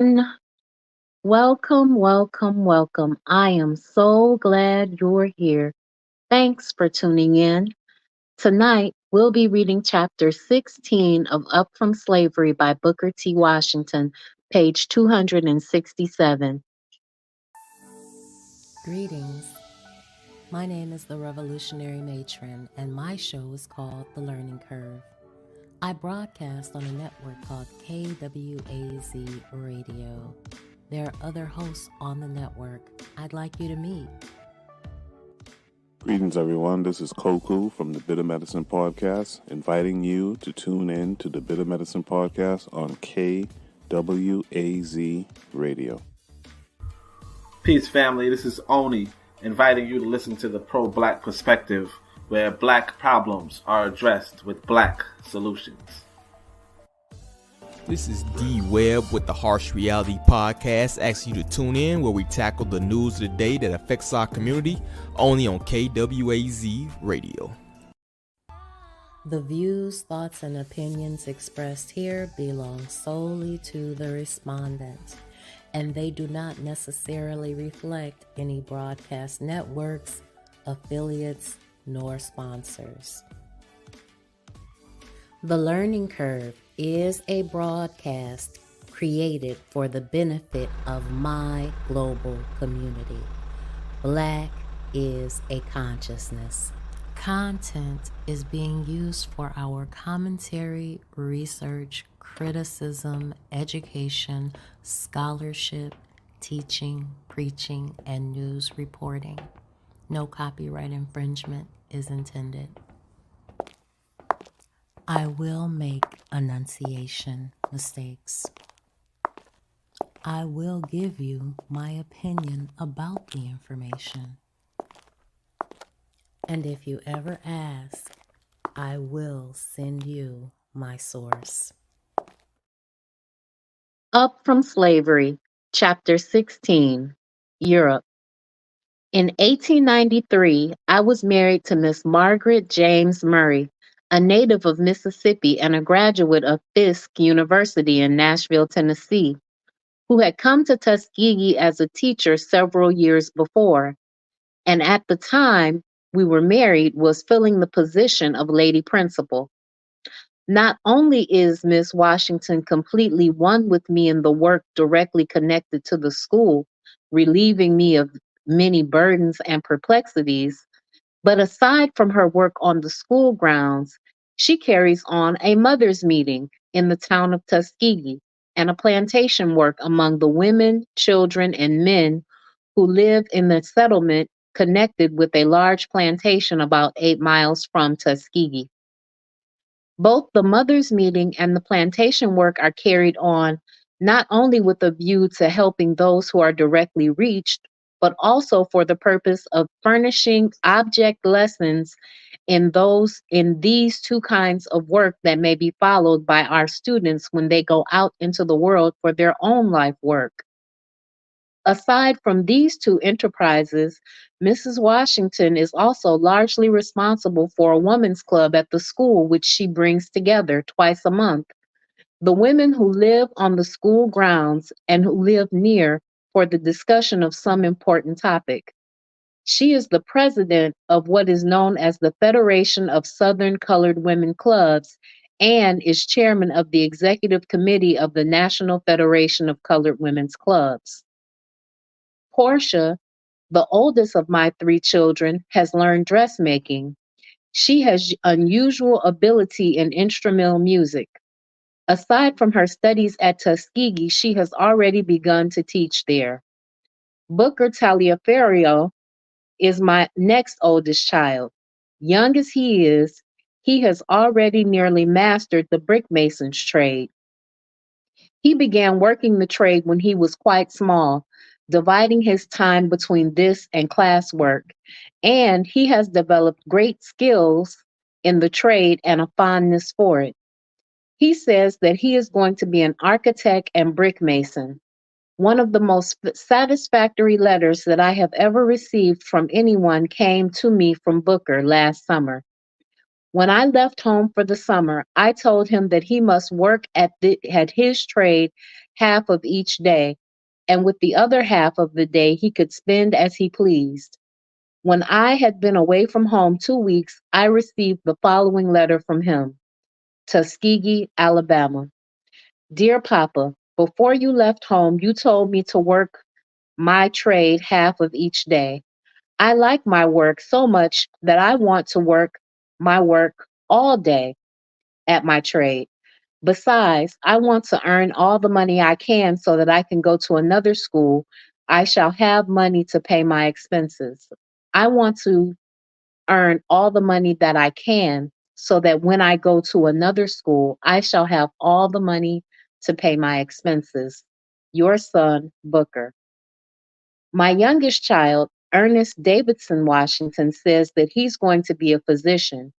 Everyone. Welcome, welcome, welcome. I am so glad you're here. Thanks for tuning in. Tonight, we'll be reading chapter 16 of Up from Slavery by Booker T. Washington, page 267. Greetings. My name is the Revolutionary Matron, and my show is called The Learning Curve. I broadcast on a network called KWAZ Radio. There are other hosts on the network I'd like you to meet. Greetings, everyone. This is Koku from the Bitter Medicine Podcast, inviting you to tune in to the Bitter Medicine Podcast on KWAZ Radio. Peace, family. This is Oni, inviting you to listen to the pro-black perspective, where black problems are addressed with black solutions. This is D Webb with the Harsh Reality Podcast, asking you to tune in where we tackle the news of the day that affects our community, only on KWAZ Radio. The views, thoughts, and opinions expressed here belong solely to the respondent, and they do not necessarily reflect any broadcast networks, affiliates, nor sponsors. The Learning Curve is a broadcast created for the benefit of my global community. Black is a consciousness. Content is being used for our commentary, research, criticism, education, scholarship, teaching, preaching, and news reporting. No copyright infringement is intended. I will make enunciation mistakes. I will give you my opinion about the information. And if you ever ask, I will send you my source. Up from Slavery, chapter 16, Europe. In 1893, I was married to Miss Margaret James Murray, a native of Mississippi and a graduate of Fisk University in Nashville, Tennessee, who had come to Tuskegee as a teacher several years before, and at the time we were married was filling the position of lady principal. Not only is Miss Washington completely one with me in the work directly connected to the school, relieving me of many burdens and perplexities, but aside from her work on the school grounds, she carries on a mothers' meeting in the town of Tuskegee and a plantation work among the women, children, and men who live in the settlement connected with a large plantation about 8 miles from Tuskegee. Both the mothers' meeting and the plantation work are carried on not only with a view to helping those who are directly reached, but also for the purpose of furnishing object lessons in these two kinds of work that may be followed by our students when they go out into the world for their own life work. Aside from these two enterprises, Mrs. Washington is also largely responsible for a women's club at the school, which she brings together twice a month. The women who live on the school grounds and who live near for the discussion of some important topic. She is the president of what is known as the Federation of Southern Colored Women Clubs and is chairman of the executive committee of the National Federation of Colored Women's Clubs. Portia, the oldest of my three children, has learned dressmaking. She has unusual ability in instrumental music. Aside from her studies at Tuskegee, she has already begun to teach there. Booker Taliaferro is my next oldest child. Young as he has already nearly mastered the brickmason's trade. He began working the trade when he was quite small, dividing his time between this and classwork, and he has developed great skills in the trade and a fondness for it. He says that he is going to be an architect and brickmason. One of the most satisfactory letters that I have ever received from anyone came to me from Booker last summer. When I left home for the summer, I told him that he must work at his trade half of each day, and with the other half of the day he could spend as he pleased. When I had been away from home 2 weeks, I received the following letter from him: Tuskegee, Alabama. Dear Papa, before you left home, you told me to work my trade half of each day. I like my work so much that I want to work my work all day at my trade. Besides, I want to earn all the money I can so that I can go to another school. I shall have money to pay my expenses. I want to earn all the money that I can so that when I go to another school, I shall have all the money to pay my expenses. Your son, Booker. My youngest child, Ernest Davidson Washington, says that he's going to be a physician.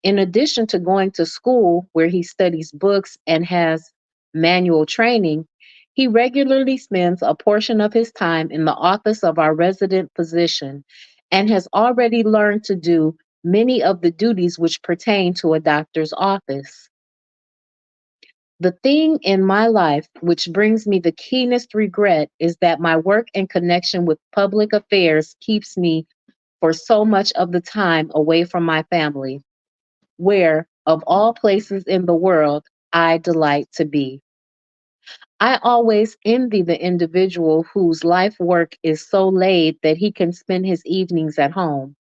In addition to going to school where he studies books and has manual training, he regularly spends a portion of his time in the office of our resident physician and has already learned to do many of the duties which pertain to a doctor's office. The thing in my life which brings me the keenest regret is that my work in connection with public affairs keeps me for so much of the time away from my family, where, of all places in the world, I delight to be. I always envy the individual whose life work is so laid that he can spend his evenings at home.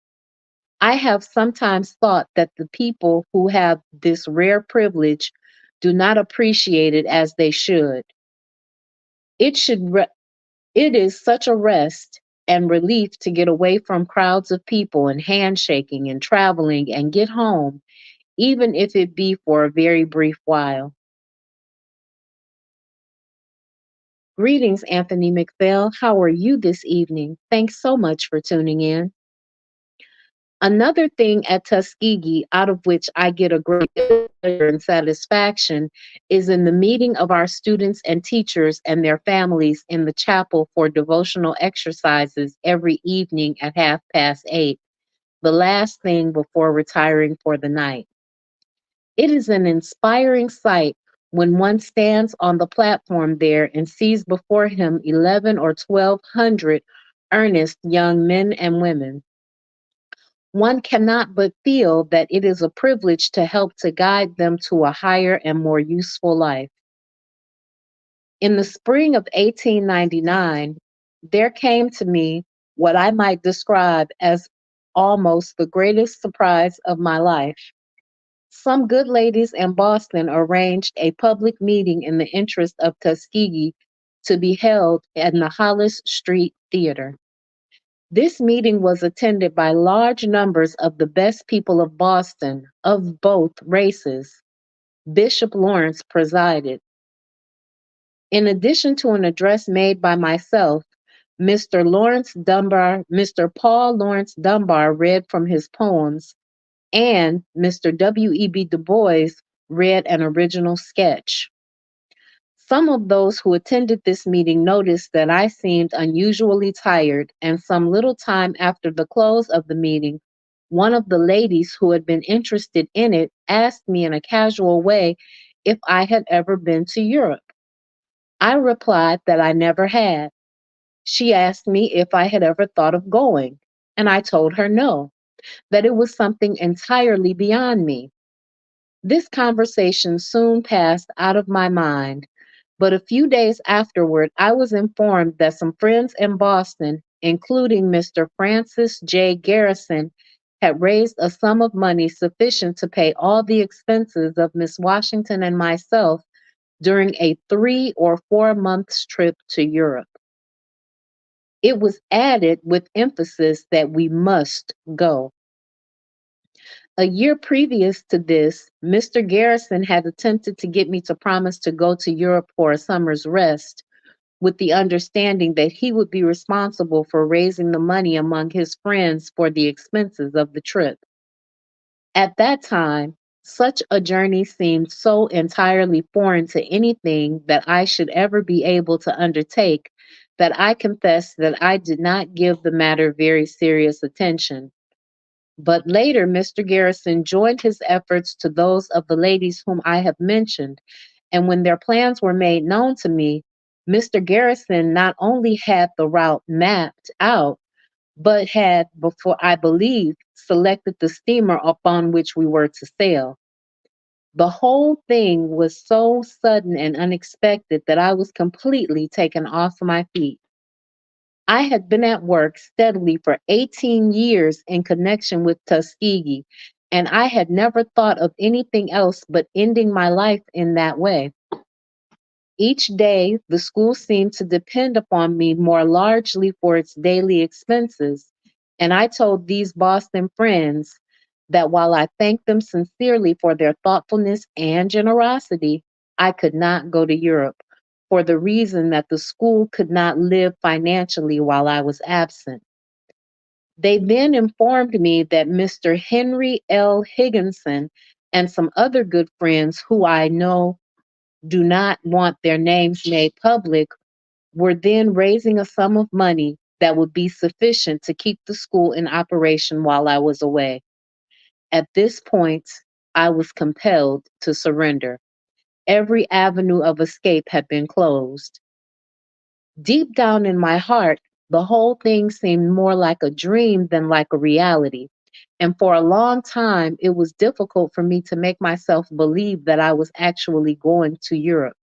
I have sometimes thought that the people who have this rare privilege do not appreciate it as they should. It should re- it is such a rest and relief to get away from crowds of people and handshaking and traveling and get home, even if it be for a very brief while. Greetings, Anthony McPhail. How are you this evening? Thanks so much for tuning in. Another thing at Tuskegee, out of which I get a great pleasure and satisfaction, is in the meeting of our students and teachers and their families in the chapel for devotional exercises every evening at 8:30, the last thing before retiring for the night. It is an inspiring sight when one stands on the platform there and sees before him 11 or 1,200 earnest young men and women. One cannot but feel that it is a privilege to help to guide them to a higher and more useful life. In the spring of 1899, there came to me what I might describe as almost the greatest surprise of my life. Some good ladies in Boston arranged a public meeting in the interest of Tuskegee to be held in the Hollis Street Theater. This meeting was attended by large numbers of the best people of Boston, of both races. Bishop Lawrence presided. In addition to an address made by myself, Mr. Paul Lawrence Dunbar read from his poems, and Mr. W.E.B. Du Bois read an original sketch. Some of those who attended this meeting noticed that I seemed unusually tired, and some little time after the close of the meeting, one of the ladies who had been interested in it asked me in a casual way if I had ever been to Europe. I replied that I never had. She asked me if I had ever thought of going, and I told her no, that it was something entirely beyond me. This conversation soon passed out of my mind, but a few days afterward, I was informed that some friends in Boston, including Mr. Francis J. Garrison, had raised a sum of money sufficient to pay all the expenses of Miss Washington and myself during a 3 or 4 months trip to Europe. It was added with emphasis that we must go. A year previous to this, Mr. Garrison had attempted to get me to promise to go to Europe for a summer's rest, with the understanding that he would be responsible for raising the money among his friends for the expenses of the trip. At that time, such a journey seemed so entirely foreign to anything that I should ever be able to undertake that I confess that I did not give the matter very serious attention. But later, Mr. Garrison joined his efforts to those of the ladies whom I have mentioned, and when their plans were made known to me, Mr. Garrison not only had the route mapped out, but had, before I believe, selected the steamer upon which we were to sail. The whole thing was so sudden and unexpected that I was completely taken off my feet. I had been at work steadily for 18 years in connection with Tuskegee, and I had never thought of anything else but ending my life in that way. Each day, the school seemed to depend upon me more largely for its daily expenses, and I told these Boston friends that while I thanked them sincerely for their thoughtfulness and generosity, I could not go to Europe for the reason that the school could not live financially while I was absent. They then informed me that Mr. Henry L. Higginson and some other good friends who I know do not want their names made public were then raising a sum of money that would be sufficient to keep the school in operation while I was away. At this point, I was compelled to surrender. Every avenue of escape had been closed. Deep down in my heart, the whole thing seemed more like a dream than like a reality. And for a long time, it was difficult for me to make myself believe that I was actually going to Europe.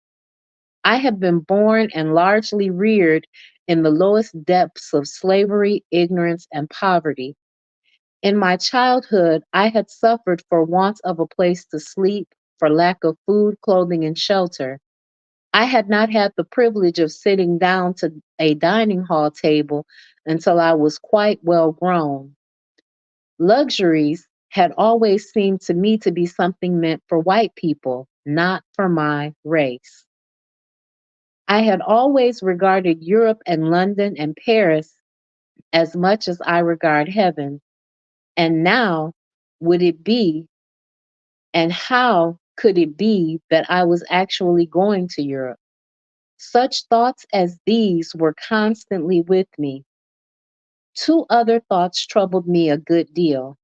I had been born and largely reared in the lowest depths of slavery, ignorance, and poverty. In my childhood, I had suffered for want of a place to sleep, for lack of food, clothing, and shelter. I had not had the privilege of sitting down to a dining hall table until I was quite well grown. Luxuries had always seemed to me to be something meant for white people, not for my race. I had always regarded Europe and London and Paris as much as I regard heaven. And now, would it be, and how could it be that I was actually going to Europe? Such thoughts as these were constantly with me. Two other thoughts troubled me a good deal.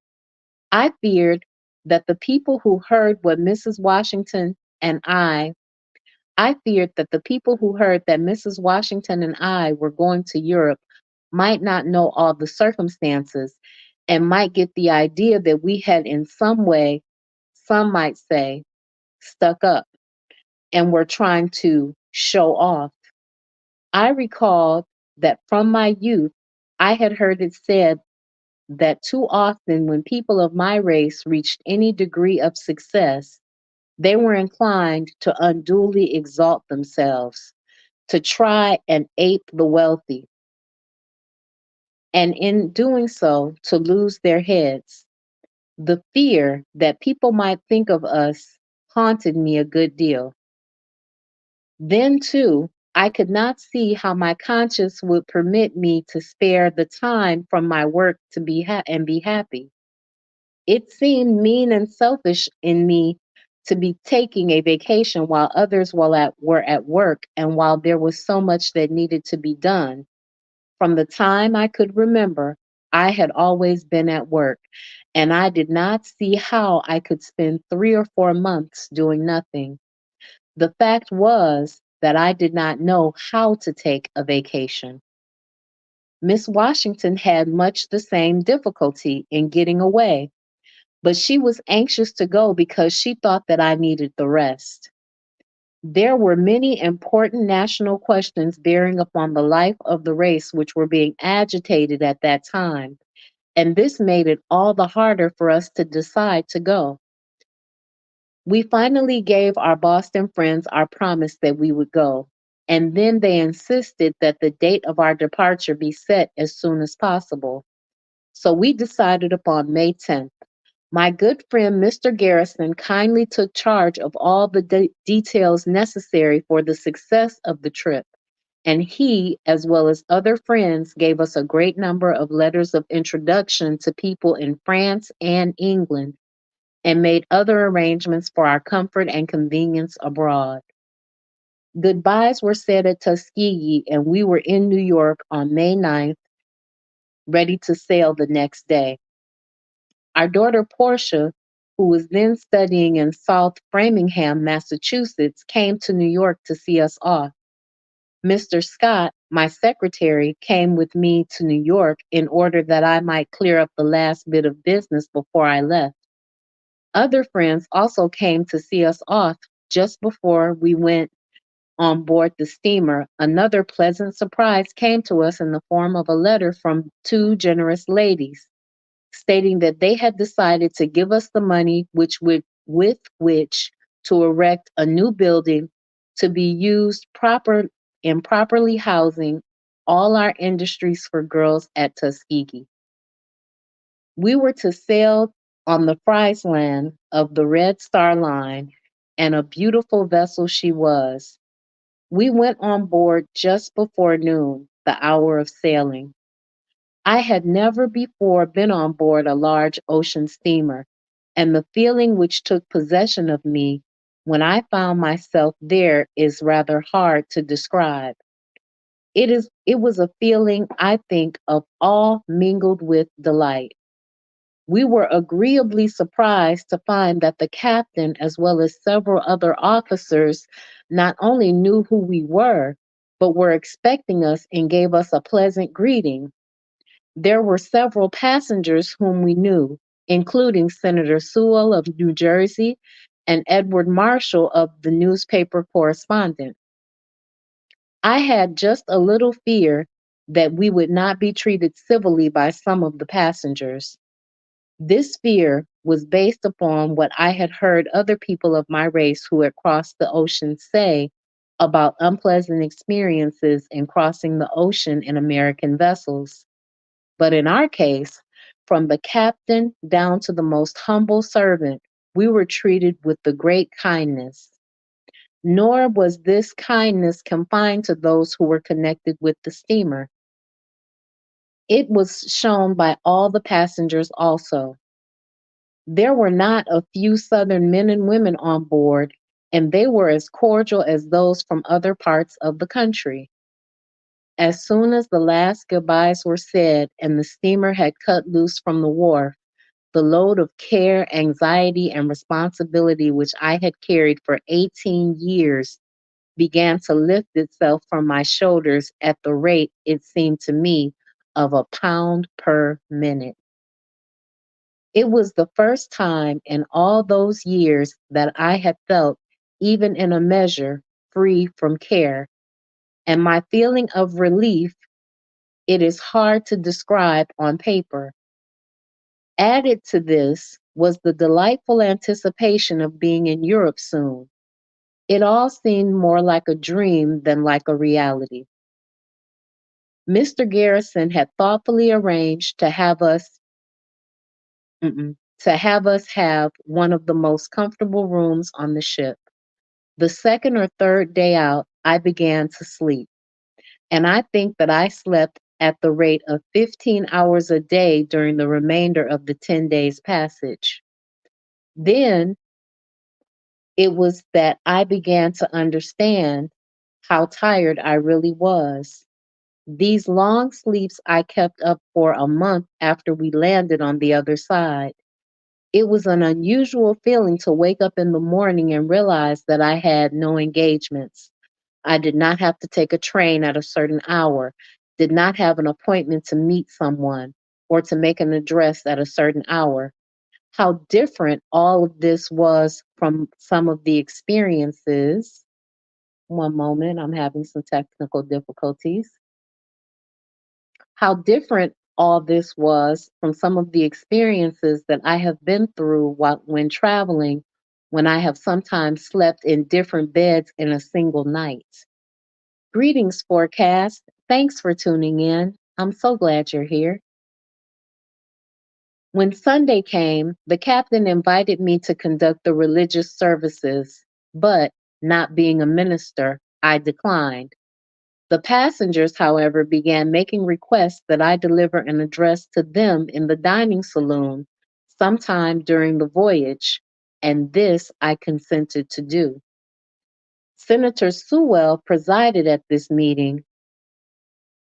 I feared that the people who heard what Mrs. Washington and I feared that the people who heard that Mrs. Washington and I were going to Europe might not know all the circumstances and might get the idea that we had in some way, some might say, stuck up and were trying to show off. I recalled that from my youth, I had heard it said that too often when people of my race reached any degree of success, they were inclined to unduly exalt themselves, to try and ape the wealthy, and in doing so, to lose their heads. The fear that people might think of us haunted me a good deal. Then, too, I could not see how my conscience would permit me to spare the time from my work to be happy. It seemed mean and selfish in me to be taking a vacation while others were at work and while there was so much that needed to be done. From the time I could remember, I had always been at work, and I did not see how I could spend 3 or 4 months doing nothing. The fact was that I did not know how to take a vacation. Miss Washington had much the same difficulty in getting away, but she was anxious to go because she thought that I needed the rest. There were many important national questions bearing upon the life of the race which were being agitated at that time, and this made it all the harder for us to decide to go. We finally gave our Boston friends our promise that we would go, and then they insisted that the date of our departure be set as soon as possible. So we decided upon May 10th. My good friend Mr. Garrison kindly took charge of all the details necessary for the success of the trip, and he, as well as other friends, gave us a great number of letters of introduction to people in France and England, and made other arrangements for our comfort and convenience abroad. Goodbyes were said at Tuskegee, and we were in New York on May 9th, ready to sail the next day. Our daughter Portia, who was then studying in South Framingham, Massachusetts, came to New York to see us off. Mr. Scott, my secretary, came with me to New York in order that I might clear up the last bit of business before I left. Other friends also came to see us off just before we went on board the steamer. Another pleasant surprise came to us in the form of a letter from two generous ladies, stating that they had decided to give us the money with which to erect a new building to be used properly housing all our industries for girls at Tuskegee. We were to sail on the Friesland of the Red Star Line, and a beautiful vessel she was. We went on board just before noon, the hour of sailing. I had never before been on board a large ocean steamer, and the feeling which took possession of me when I found myself there is rather hard to describe. It was a feeling, I think, of awe mingled with delight. We were agreeably surprised to find that the captain, as well as several other officers, not only knew who we were, but were expecting us and gave us a pleasant greeting. There were several passengers whom we knew, including Senator Sewell of New Jersey and Edward Marshall of the newspaper correspondent. I had just a little fear that we would not be treated civilly by some of the passengers. This fear was based upon what I had heard other people of my race who had crossed the ocean say about unpleasant experiences in crossing the ocean in American vessels. But in our case, from the captain down to the most humble servant, we were treated with the great kindness. Nor was this kindness confined to those who were connected with the steamer. It was shown by all the passengers also. There were not a few Southern men and women on board, and they were as cordial as those from other parts of the country. As soon as the last goodbyes were said and the steamer had cut loose from the wharf, the load of care, anxiety, and responsibility which I had carried for 18 years began to lift itself from my shoulders at the rate, it seemed to me, of £1 per minute. It was the first time in all those years that I had felt, even in a measure, free from care, and my feeling of relief, it is hard to describe on paper. Added to this was the delightful anticipation of being in Europe soon. It all seemed more like a dream than like a reality. Mr. Garrison had thoughtfully arranged to have us have one of the most comfortable rooms on the ship. The second or third day out, I began to sleep, and I think that I slept at the rate of 15 hours a day during the remainder of the 10 days passage. Then it was that I began to understand how tired I really was. These long sleeps I kept up for a month after we landed on the other side. It was an unusual feeling to wake up in the morning and realize that I had no engagements. I did not have to take a train at a certain hour, did not have an appointment to meet someone, or to make an address at a certain hour. How different all of this was from some of the experiences. One moment, I'm having some technical difficulties. How different all this was from some of the experiences that I have been through when traveling, when I have sometimes slept in different beds in a single night. Greetings, Forecast. Thanks for tuning in. I'm so glad you're here. When Sunday came, the captain invited me to conduct the religious services, but not being a minister, I declined. The passengers, however, began making requests that I deliver an address to them in the dining saloon sometime during the voyage, and this I consented to do. Senator Sewell presided at this meeting,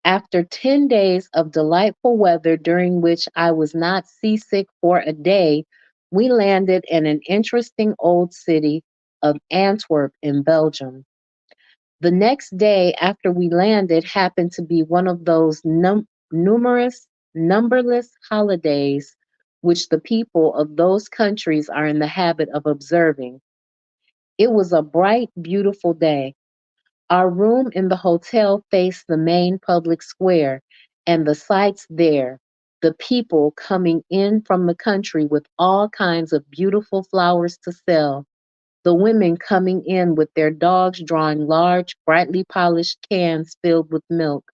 After 10 days of delightful weather during which I was not seasick for a day, we landed in an interesting old city of Antwerp in Belgium. The next day after we landed happened to be one of those numberless holidays which the people of those countries are in the habit of observing. It was a bright, beautiful day. Our room in the hotel faced the main public square, and the sights there, the people coming in from the country with all kinds of beautiful flowers to sell, the women coming in with their dogs drawing large, brightly polished cans filled with milk,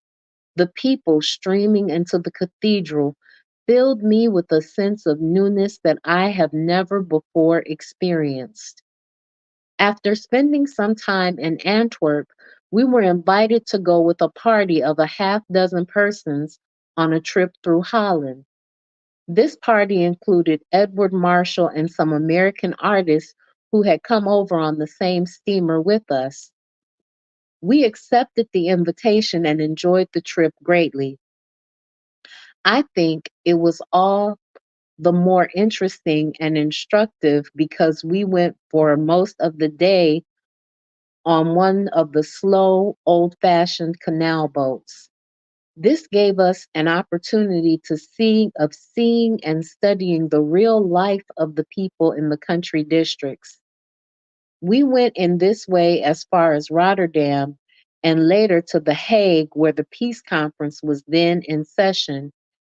the people streaming into the cathedral, filled me with a sense of newness that I have never before experienced. After spending some time in Antwerp, we were invited to go with a party of a half dozen persons on a trip through Holland. This party included Edward Marshall and some American artists who had come over on the same steamer with us. We accepted the invitation and enjoyed the trip greatly. I think it was all the more interesting and instructive because we went for most of the day on one of the slow, old-fashioned canal boats. This gave us an opportunity seeing and studying the real life of the people in the country districts. We went in this way as far as Rotterdam and later to The Hague, where the peace conference was then in session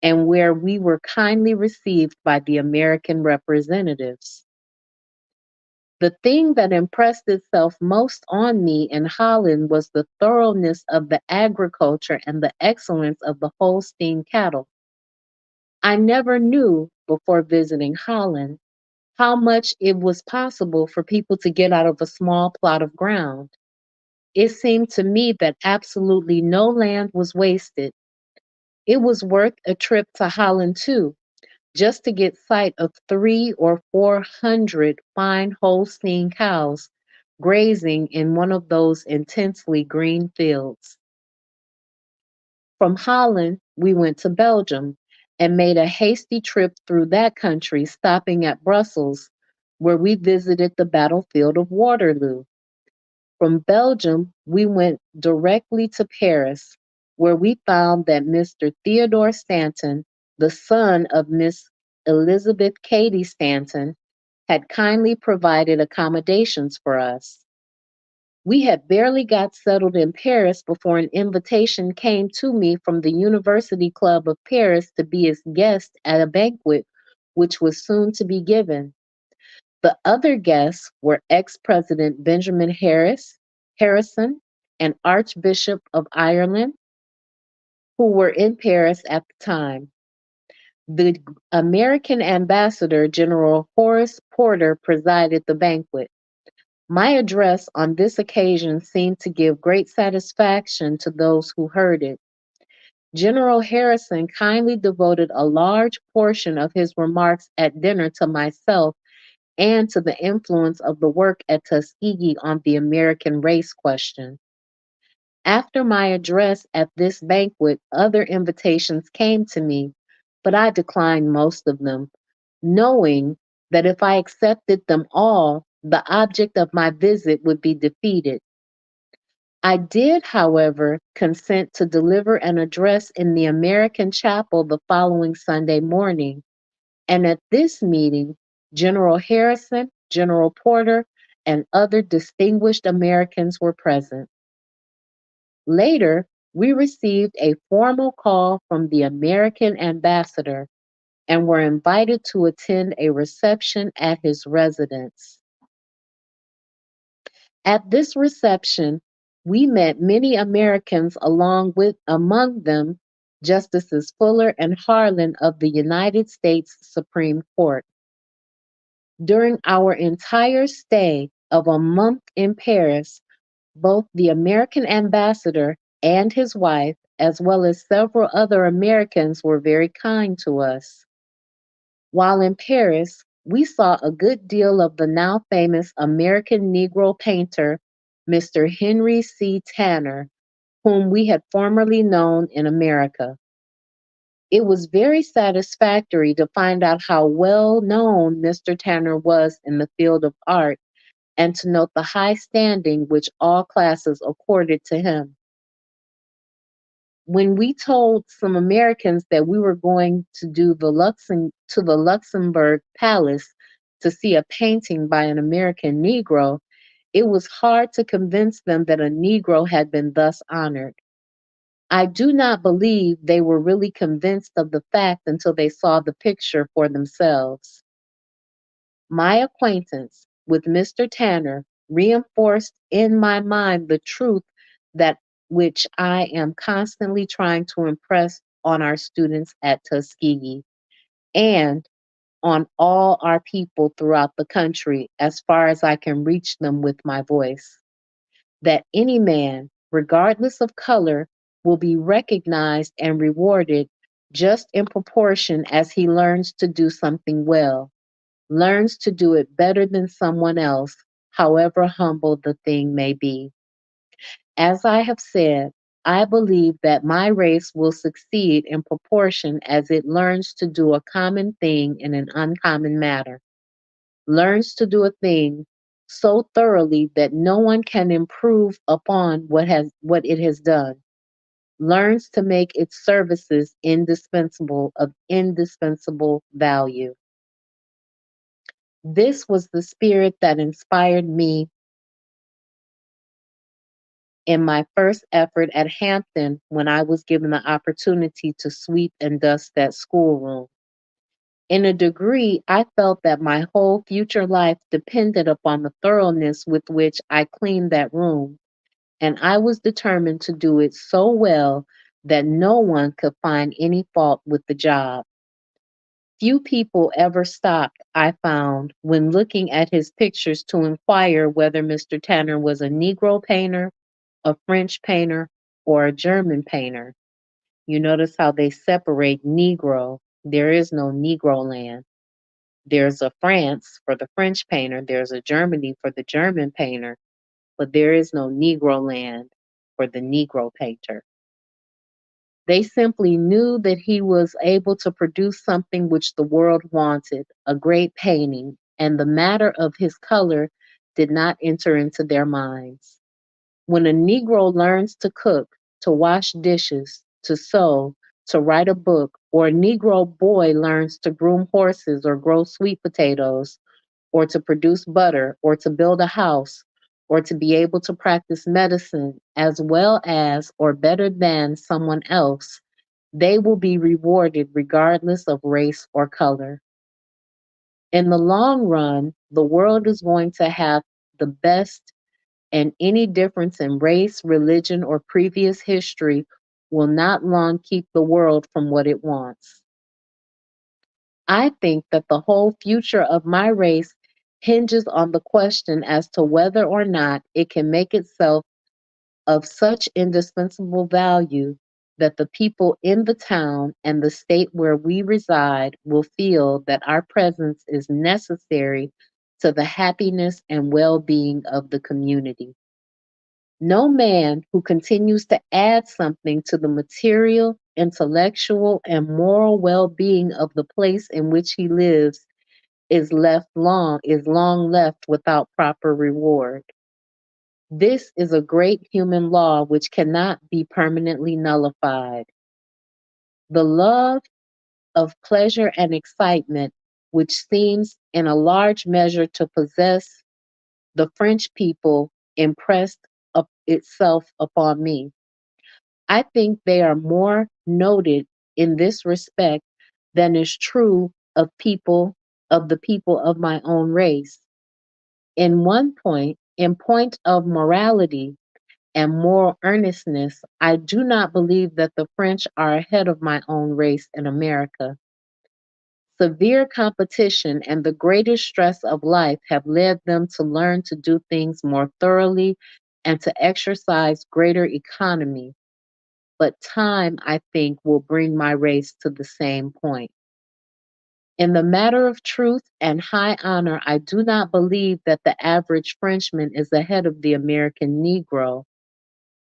and where we were kindly received by the American representatives. The thing that impressed itself most on me in Holland was the thoroughness of the agriculture and the excellence of the Holstein cattle. I never knew, before visiting Holland, how much it was possible for people to get out of a small plot of ground. It seemed to me that absolutely no land was wasted. It was worth a trip to Holland too, just to get sight of 300 or 400 fine Holstein cows grazing in one of those intensely green fields. From Holland, we went to Belgium and made a hasty trip through that country, stopping at Brussels, where we visited the battlefield of Waterloo. From Belgium, we went directly to Paris, where we found that Mr. Theodore Stanton, the son of Miss Elizabeth Cady Stanton, had kindly provided accommodations for us. We had barely got settled in Paris before an invitation came to me from the University Club of Paris to be its guest at a banquet which was soon to be given. The other guests were ex-President Benjamin Harrison, and Archbishop of Ireland, who were in Paris at the time. The American ambassador, General Horace Porter, presided the banquet. My address on this occasion seemed to give great satisfaction to those who heard it. General Harrison kindly devoted a large portion of his remarks at dinner to myself and to the influence of the work at Tuskegee on the American race question. After my address at this banquet, other invitations came to me, but I declined most of them, knowing that if I accepted them all, the object of my visit would be defeated. I did, however, consent to deliver an address in the American Chapel the following Sunday morning, and at this meeting, General Harrison, General Porter, and other distinguished Americans were present. Later, we received a formal call from the American ambassador and were invited to attend a reception at his residence. At this reception, we met many Americans among them Justices Fuller and Harlan of the United States Supreme Court. During our entire stay of a month in Paris, both the American ambassador and his wife, as well as several other Americans, were very kind to us. While in Paris, we saw a good deal of the now famous American Negro painter, Mr. Henry C. Tanner, whom we had formerly known in America. It was very satisfactory to find out how well known Mr. Tanner was in the field of art and to note the high standing which all classes accorded to him. When we told some Americans that we were going to the Luxembourg Palace to see a painting by an American Negro, it was hard to convince them that a Negro had been thus honored. I do not believe they were really convinced of the fact until they saw the picture for themselves. My acquaintance with Mr. Tanner reinforced in my mind the truth that which I am constantly trying to impress on our students at Tuskegee and on all our people throughout the country as far as I can reach them with my voice. That any man, regardless of color, will be recognized and rewarded just in proportion as he learns to do something well, learns to do it better than someone else, however humble the thing may be. As I have said, I believe that my race will succeed in proportion as it learns to do a common thing in an uncommon manner, learns to do a thing so thoroughly that no one can improve upon what it has done, learns to make its services indispensable of indispensable value. This was the spirit that inspired me in my first effort at Hampton when I was given the opportunity to sweep and dust that schoolroom. In a degree, I felt that my whole future life depended upon the thoroughness with which I cleaned that room, and I was determined to do it so well that no one could find any fault with the job. Few people ever stopped, I found, when looking at his pictures to inquire whether Mr. Tanner was a Negro painter, a French painter, or a German painter. You notice how they separate Negro. There is no Negro land. There's a France for the French painter, there's a Germany for the German painter, but there is no Negro land for the Negro painter. They simply knew that he was able to produce something which the world wanted, a great painting, and the matter of his color did not enter into their minds. When a Negro learns to cook, to wash dishes, to sew, to write a book, or a Negro boy learns to groom horses or grow sweet potatoes, or to produce butter, or to build a house, or to be able to practice medicine as well as or better than someone else, they will be rewarded regardless of race or color. In the long run, the world is going to have the best, and any difference in race, religion, or previous history will not long keep the world from what it wants. I think that the whole future of my race hinges on the question as to whether or not it can make itself of such indispensable value that the people in the town and the state where we reside will feel that our presence is necessary to the happiness and well-being of the community. No man who continues to add something to the material, intellectual, and moral well-being of the place in which he lives is long left without proper reward. This is a great human law which cannot be permanently nullified. The love of pleasure and excitement, which seems in a large measure to possess the French people, impressed itself upon me. I think they are more noted in this respect than is true of the people of my own race. In point of morality and moral earnestness, I do not believe that the French are ahead of my own race in America. Severe competition and the greater stress of life have led them to learn to do things more thoroughly and to exercise greater economy. But time, I think, will bring my race to the same point. In the matter of truth and high honor, I do not believe that the average Frenchman is ahead of the American Negro.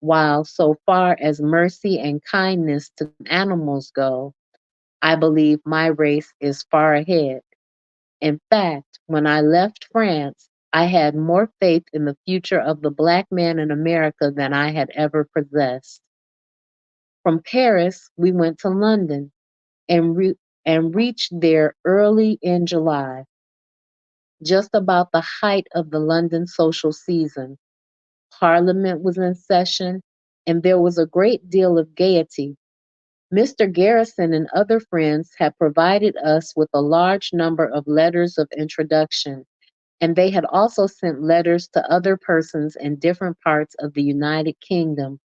while so far as mercy and kindness to animals go, I believe my race is far ahead. In fact, when I left France, I had more faith in the future of the Black man in America than I had ever possessed. From Paris, we went to London and, and reached there early in July, just about the height of the London social season. Parliament was in session, and there was a great deal of gaiety. Mr. Garrison and other friends had provided us with a large number of letters of introduction, and they had also sent letters to other persons in different parts of the United Kingdom,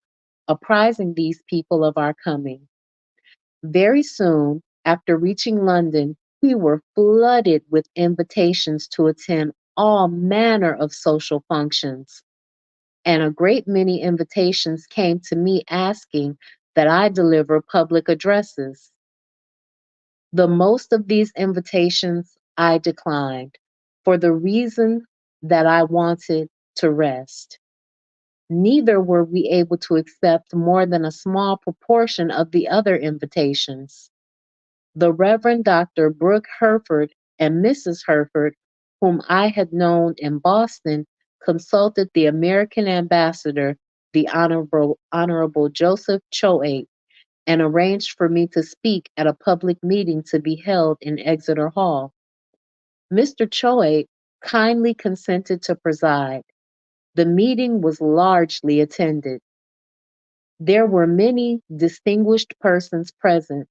apprising these people of our coming. Very soon after reaching London, we were flooded with invitations to attend all manner of social functions, and a great many invitations came to me asking that I deliver public addresses. The most of these invitations I declined for the reason that I wanted to rest. Neither were we able to accept more than a small proportion of the other invitations. The Reverend Dr. Brooke Herford and Mrs. Herford, whom I had known in Boston, consulted the American ambassador, the Honorable Joseph Choate, and arranged for me to speak at a public meeting to be held in Exeter Hall. Mr. Choate kindly consented to preside. The meeting was largely attended. There were many distinguished persons present,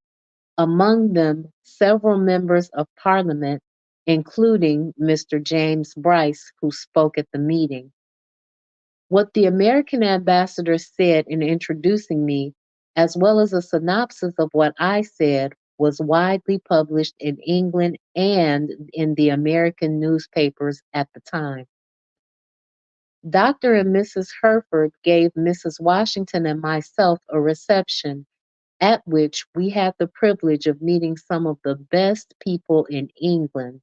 among them several members of Parliament, including Mr. James Bryce, who spoke at the meeting. What the American ambassador said in introducing me, as well as a synopsis of what I said, was widely published in England and in the American newspapers at the time. Dr. and Mrs. Herford gave Mrs. Washington and myself a reception at which we had the privilege of meeting some of the best people in England.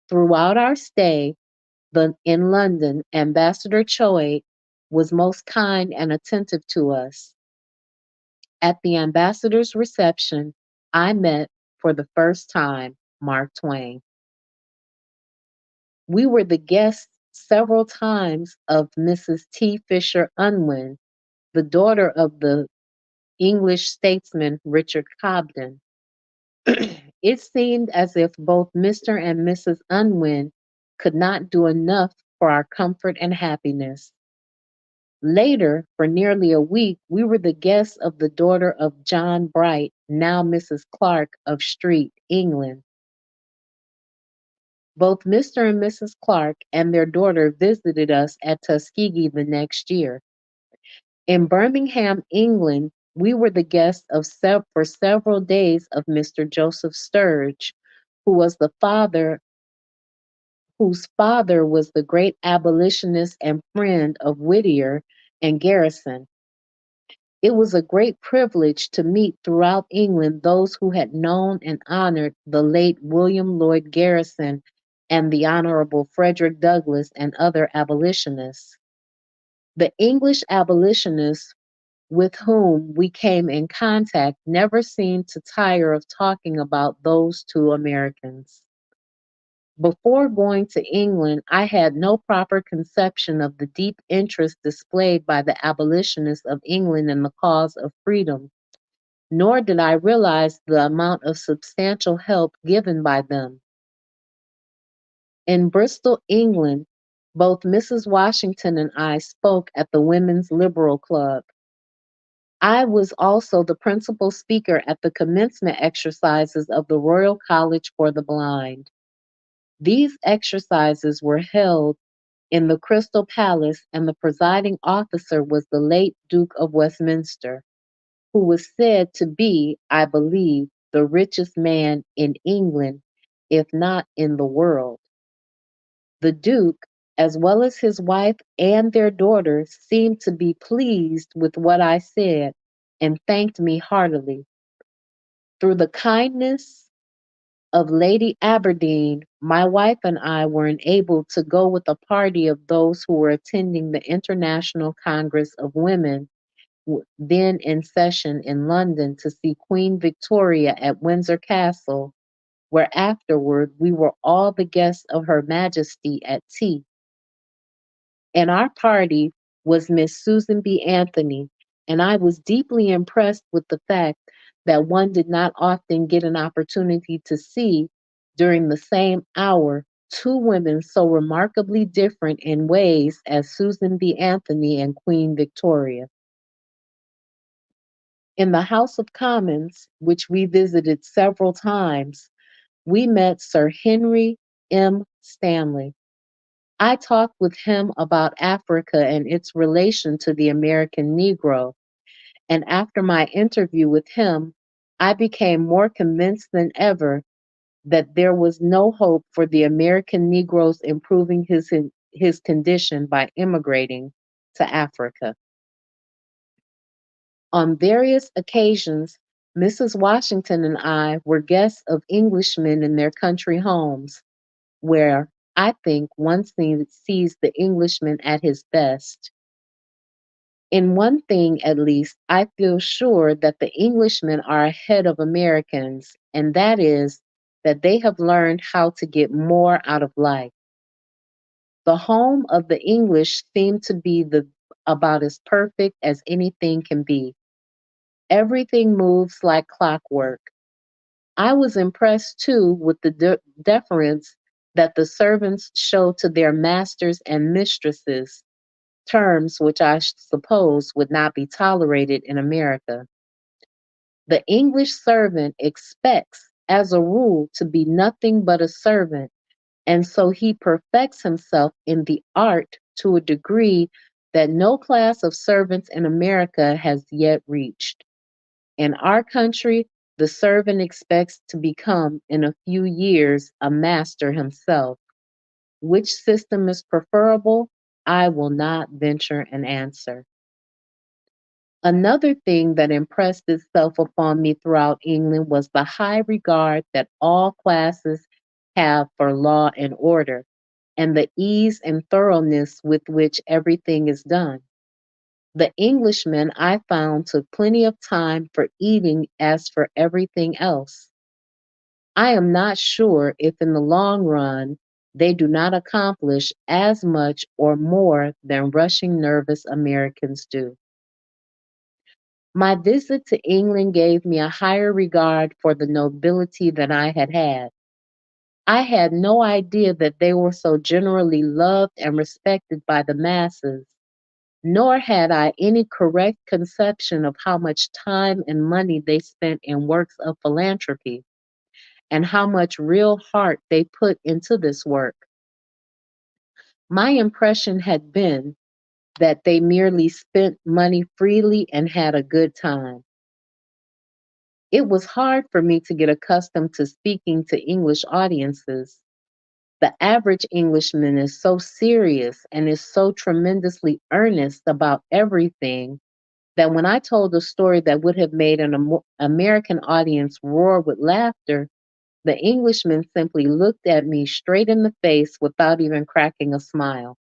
Throughout our stay in London, Ambassador Choate was most kind and attentive to us. At the ambassador's reception, I met for the first time Mark Twain. We were the guests several times of Mrs. T. Fisher Unwin, the daughter of the English statesman Richard Cobden. It seemed as if both Mr. and Mrs. Unwin could not do enough for our comfort and happiness. Later, for nearly a week, we were the guests of the daughter of John Bright, now Mrs. Clark of Street, England. Both Mr. and Mrs. Clark and their daughter visited us at Tuskegee the next year. In Birmingham, England, we were the guests for several days of Mr. Joseph Sturge, whose father was the great abolitionist and friend of Whittier and Garrison. It was a great privilege to meet throughout England those who had known and honored the late William Lloyd Garrison and the Honorable Frederick Douglass and other abolitionists. The English abolitionists with whom we came in contact never seemed to tire of talking about those two Americans. Before going to England, I had no proper conception of the deep interest displayed by the abolitionists of England in the cause of freedom, nor did I realize the amount of substantial help given by them. In Bristol, England, both Mrs. Washington and I spoke at the Women's Liberal Club. I was also the principal speaker at the commencement exercises of the Royal College for the Blind. These exercises were held in the Crystal Palace, and the presiding officer was the late Duke of Westminster, who was said to be, I believe, the richest man in England, if not in the world. The Duke, as well as his wife and their daughter, seemed to be pleased with what I said and thanked me heartily. Through the kindness of Lady Aberdeen, my wife and I were enabled to go with a party of those who were attending the International Congress of Women, then in session in London, to see Queen Victoria at Windsor Castle, where afterward we were all the guests of Her Majesty at tea. And our party was Miss Susan B. Anthony, and I was deeply impressed with the fact that one did not often get an opportunity to see, during the same hour, two women so remarkably different in ways as Susan B. Anthony and Queen Victoria. In the House of Commons, which we visited several times, we met Sir Henry M. Stanley. I talked with him about Africa and its relation to the American Negro, and after my interview with him, I became more convinced than ever that there was no hope for the American Negro's improving his condition by immigrating to Africa. On various occasions, Mrs. Washington and I were guests of Englishmen in their country homes, where I think one sees the Englishman at his best. In one thing, at least, I feel sure that the Englishmen are ahead of Americans, and that is that they have learned how to get more out of life. The home of the English seemed to be about as perfect as anything can be. Everything moves like clockwork. I was impressed too with the deference that the servants show to their masters and mistresses, terms which I suppose would not be tolerated in America. The English servant expects, as a rule, to be nothing but a servant, and so he perfects himself in the art to a degree that no class of servants in America has yet reached. In our country, the servant expects to become, in a few years, a master himself. Which system is preferable? I will not venture an answer. Another thing that impressed itself upon me throughout England was the high regard that all classes have for law and order, and the ease and thoroughness with which everything is done. The Englishmen, I found, took plenty of time for eating as for everything else. I am not sure if in the long run they do not accomplish as much or more than rushing nervous Americans do. My visit to England gave me a higher regard for the nobility than I had had. I had no idea that they were so generally loved and respected by the masses, nor had I any correct conception of how much time and money they spent in works of philanthropy, and how much real heart they put into this work. My impression had been that they merely spent money freely and had a good time. It was hard for me to get accustomed to speaking to English audiences. The average Englishman is so serious and is so tremendously earnest about everything that when I told a story that would have made an American audience roar with laughter, the Englishman simply looked at me straight in the face without even cracking a smile.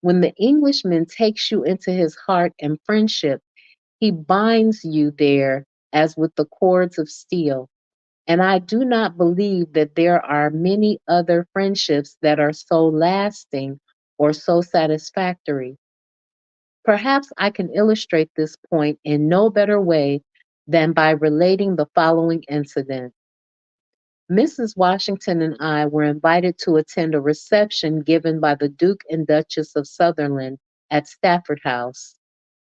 When the Englishman takes you into his heart and friendship, he binds you there as with the cords of steel. And I do not believe that there are many other friendships that are so lasting or so satisfactory. Perhaps I can illustrate this point in no better way than by relating the following incident. Mrs. Washington and I were invited to attend a reception given by the Duke and Duchess of Sutherland at Stafford House,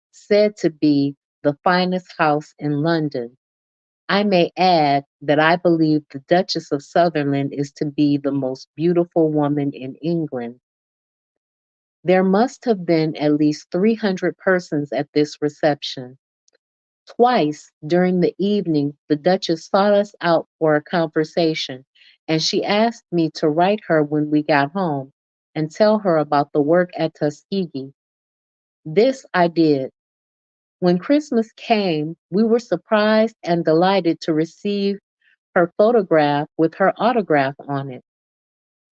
said to be the finest house in London. I may add that I believe the Duchess of Sutherland is to be the most beautiful woman in England. There must have been at least 300 persons at this reception. Twice during the evening, the Duchess sought us out for a conversation, and she asked me to write her when we got home and tell her about the work at Tuskegee. This I did. When Christmas came, we were surprised and delighted to receive her photograph with her autograph on it.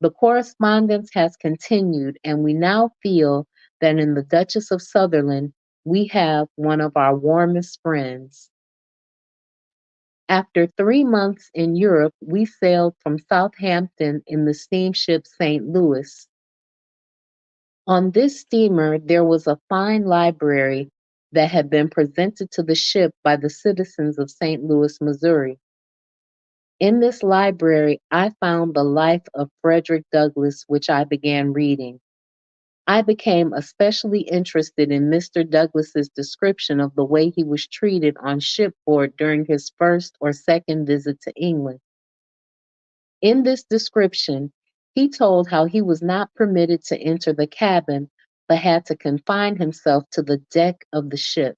The correspondence has continued, and we now feel that in the Duchess of Sutherland we have one of our warmest friends. After 3 months in Europe, we sailed from Southampton in the steamship St. Louis. On this steamer, there was a fine library that had been presented to the ship by the citizens of St. Louis, Missouri. In this library, I found the life of Frederick Douglass, which I began reading. I became especially interested in Mr. Douglass's description of the way he was treated on shipboard during his first or second visit to England. In this description, he told how he was not permitted to enter the cabin, but had to confine himself to the deck of the ship.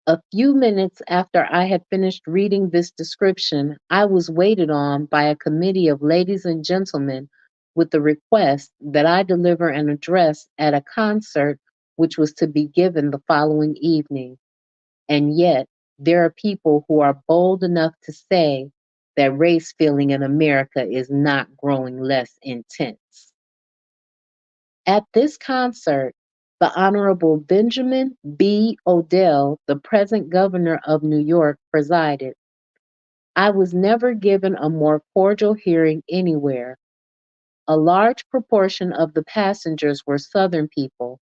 A few minutes after I had finished reading this description, I was waited on by a committee of ladies and gentlemen with the request that I deliver an address at a concert which was to be given the following evening. And yet, there are people who are bold enough to say that race feeling in America is not growing less intense. At this concert, the Honorable Benjamin B. Odell, the present governor of New York, presided. I was never given a more cordial hearing anywhere. A large proportion of the passengers were Southern people.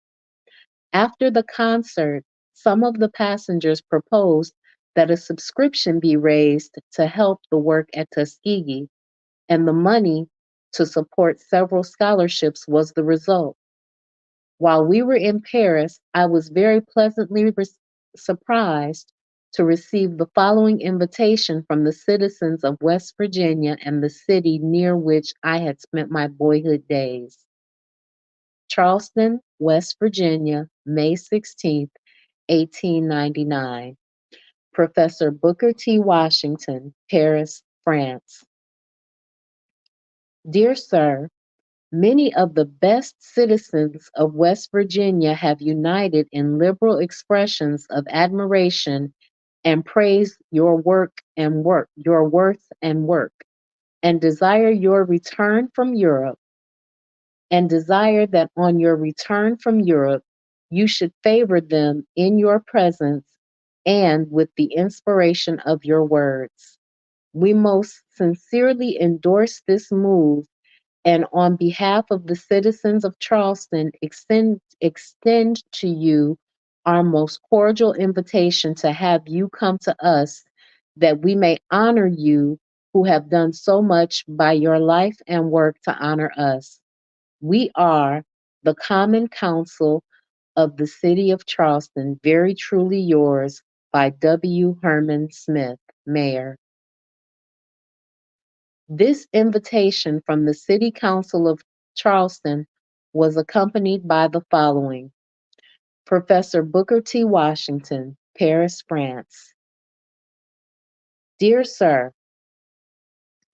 After the concert, some of the passengers proposed that a subscription be raised to help the work at Tuskegee, and the money to support several scholarships was the result. While we were in Paris, I was very pleasantly surprised to receive the following invitation from the citizens of West Virginia and the city near which I had spent my boyhood days. Charleston, West Virginia, May 16, 1899. Professor Booker T. Washington, Paris, France. Dear Sir, many of the best citizens of West Virginia have united in liberal expressions of admiration and praise your worth and work, and desire your return from Europe, and desire that on your return from Europe you should favor them in your presence and with the inspiration of your words. We most sincerely endorse this move, and on behalf of the citizens of Charleston, extend to you our most cordial invitation to have you come to us, that we may honor you who have done so much by your life and work to honor us. We are the Common Council of the City of Charleston, very truly yours, by W. Herman Smith, Mayor. This invitation from the City Council of Charleston was accompanied by the following. Professor Booker T. Washington, Paris, France. Dear Sir,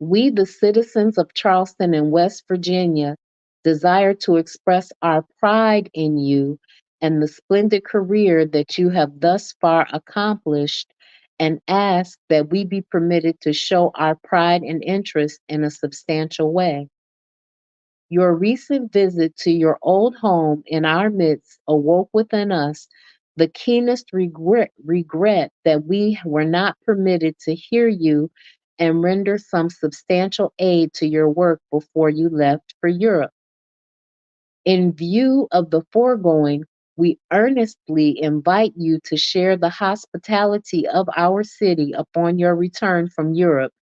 we, the citizens of Charleston and West Virginia, desire to express our pride in you and the splendid career that you have thus far accomplished, and ask that we be permitted to show our pride and interest in a substantial way. Your recent visit to your old home in our midst awoke within us the keenest regret that we were not permitted to hear you and render some substantial aid to your work before you left for Europe. In view of the foregoing, we earnestly invite you to share the hospitality of our city upon your return from Europe,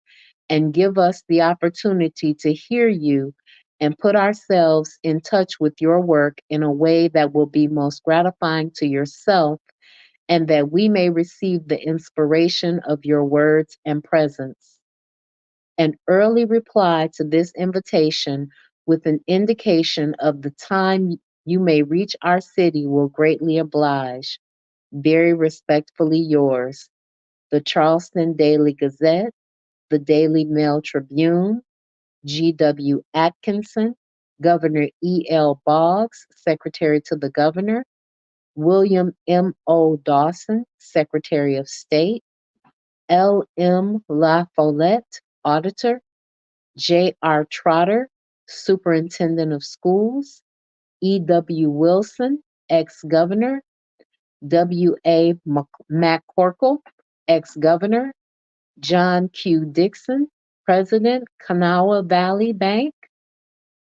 and give us the opportunity to hear you and put ourselves in touch with your work in a way that will be most gratifying to yourself, and that we may receive the inspiration of your words and presence. An early reply to this invitation with an indication of the time you may reach our city will greatly oblige. Very respectfully yours, the Charleston Daily Gazette, the Daily Mail Tribune, G.W. Atkinson, Governor E.L. Boggs, Secretary to the Governor, William M.O. Dawson, Secretary of State, L.M. La Follette, Auditor, J.R. Trotter, Superintendent of Schools, E.W. Wilson, ex-governor, W.A. McCorkle, ex-governor, John Q. Dixon, President, Kanawha Valley Bank,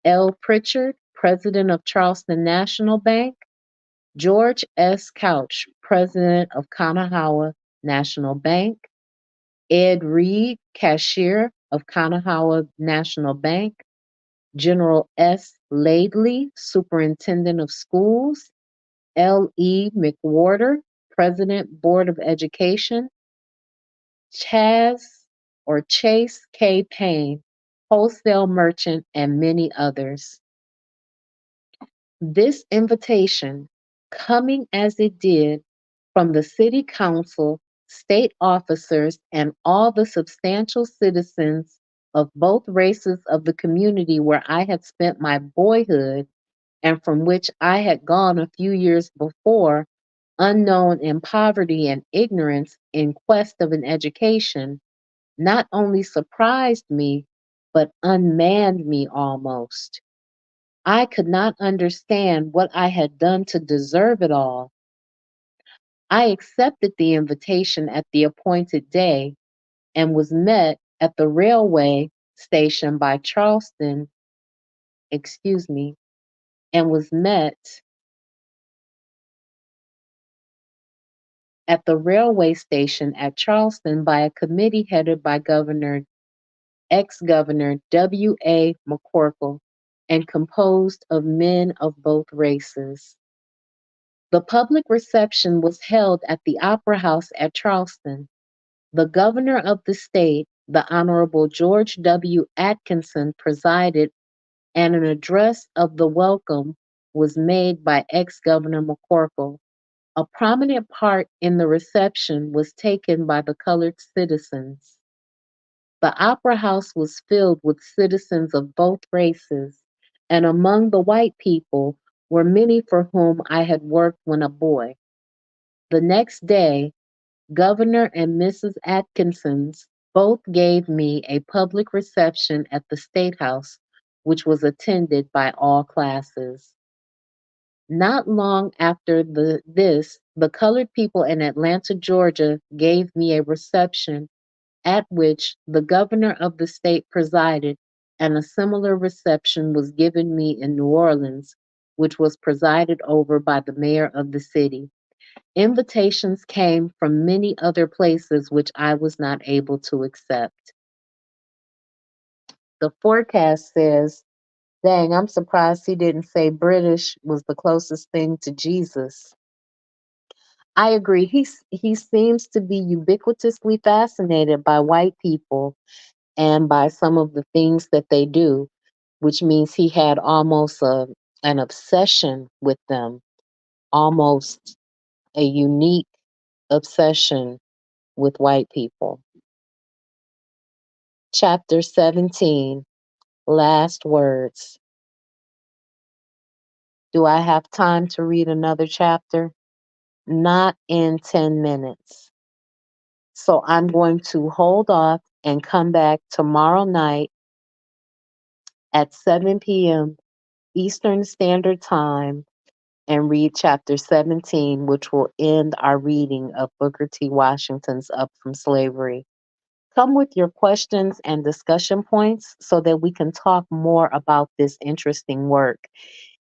L. Pritchard, President of Charleston National Bank, George S. Couch, President of Kanawha National Bank, Ed Reed, Cashier of Kanawha National Bank, General S. Laidley, Superintendent of Schools, L. E. McWhorter, President, Board of Education, Chase K. Payne, wholesale merchant, and many others. This invitation, coming as it did from the City Council, state officers, and all the substantial citizens of both races of the community where I had spent my boyhood and from which I had gone a few years before, unknown in poverty and ignorance in quest of an education, not only surprised me, but unmanned me almost. I could not understand what I had done to deserve it all. I accepted the invitation at the appointed day and was met at the railway station by Charleston, excuse me, and was met at the railway station at Charleston by a committee headed by ex-Governor W.A. McCorkle and composed of men of both races. The public reception was held at the Opera House at Charleston. The governor of the state, the Honorable George W. Atkinson, presided, and an address of the welcome was made by ex-Governor McCorkle. A prominent part in the reception was taken by the colored citizens. The Opera House was filled with citizens of both races, and among the white people were many for whom I had worked when a boy. The next day, Governor and Mrs. Atkinson's both gave me a public reception at the State House, which was attended by all classes. Not long after the colored people in Atlanta, Georgia, gave me a reception at which the governor of the state presided, and a similar reception was given me in New Orleans, which was presided over by the mayor of the city. Invitations came from many other places which I was not able to accept. The forecast says, dang, I'm surprised he didn't say British was the closest thing to Jesus. I agree. He seems to be ubiquitously fascinated by white people and by some of the things that they do, which means he had almost an obsession with them, almost a unique obsession with white people. Chapter 17, Last Words. Do I have time to read another chapter? Not in 10 minutes. So I'm going to hold off and come back tomorrow night at 7 p.m. Eastern Standard Time and read chapter 17, which will end our reading of Booker T. Washington's Up from Slavery. Come with your questions and discussion points so that we can talk more about this interesting work.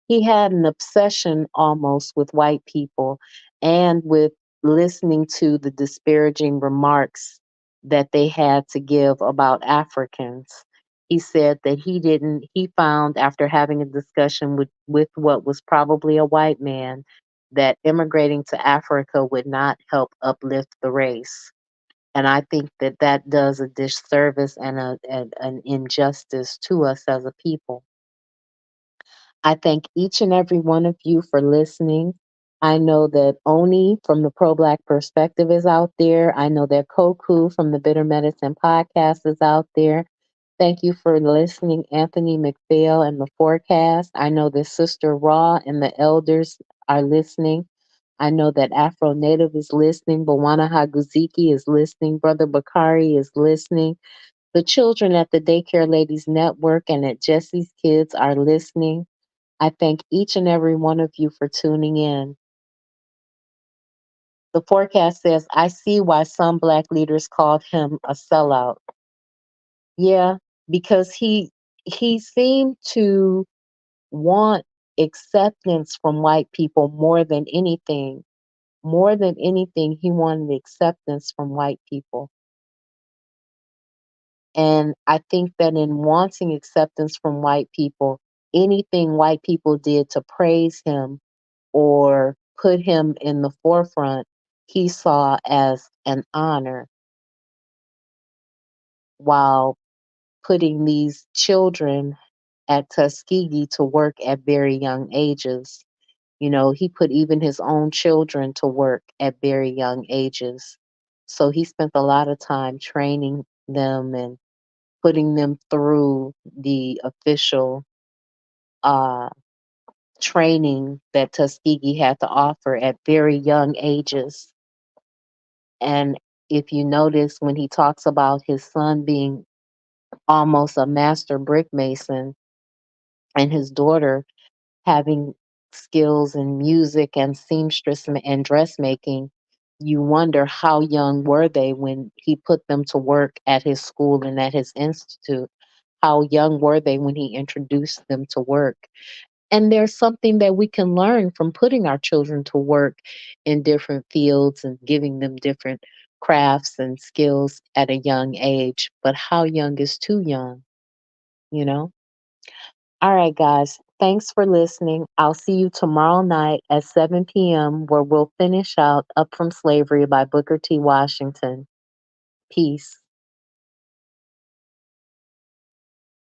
He had an obsession almost with white people and with listening to the disparaging remarks that they had to give about Africans. He said that he found after having a discussion with what was probably a white man that immigrating to Africa would not help uplift the race. And I think that that does a disservice and an injustice to us as a people. I thank each and every one of you for listening. I know that Oni from the Pro Black Perspective is out there. I know that Koku from the Bitter Medicine Podcast is out there. Thank you for listening, Anthony McPhail and the Forecast. I know that Sister Raw and the elders are listening. I know that Afro Native is listening. Bawana Haguziki is listening. Brother Bakari is listening. The children at the Daycare Ladies Network and at Jesse's Kids are listening. I thank each and every one of you for tuning in. The forecast says, I see why some Black leaders called him a sellout. Yeah, because he seemed to want acceptance from white people more than anything. More than anything, he wanted acceptance from white people. And I think that in wanting acceptance from white people, anything white people did to praise him or put him in the forefront, he saw as an honor, while putting these children at Tuskegee to work at very young ages. You know, he put even his own children to work at very young ages. So he spent a lot of time training them and putting them through the official uh, training that Tuskegee had to offer at very young ages. And if you notice, when he talks about his son being almost a master brick mason and his daughter having skills in music and seamstress and dressmaking, you wonder how young were they when he put them to work at his school and at his institute. How young were they when he introduced them to work? And there's something that we can learn from putting our children to work in different fields and giving them different crafts and skills at a young age. But how young is too young, you know? All right, guys. Thanks for listening. I'll see you tomorrow night at 7 p.m., where we'll finish out Up From Slavery by Booker T. Washington. Peace.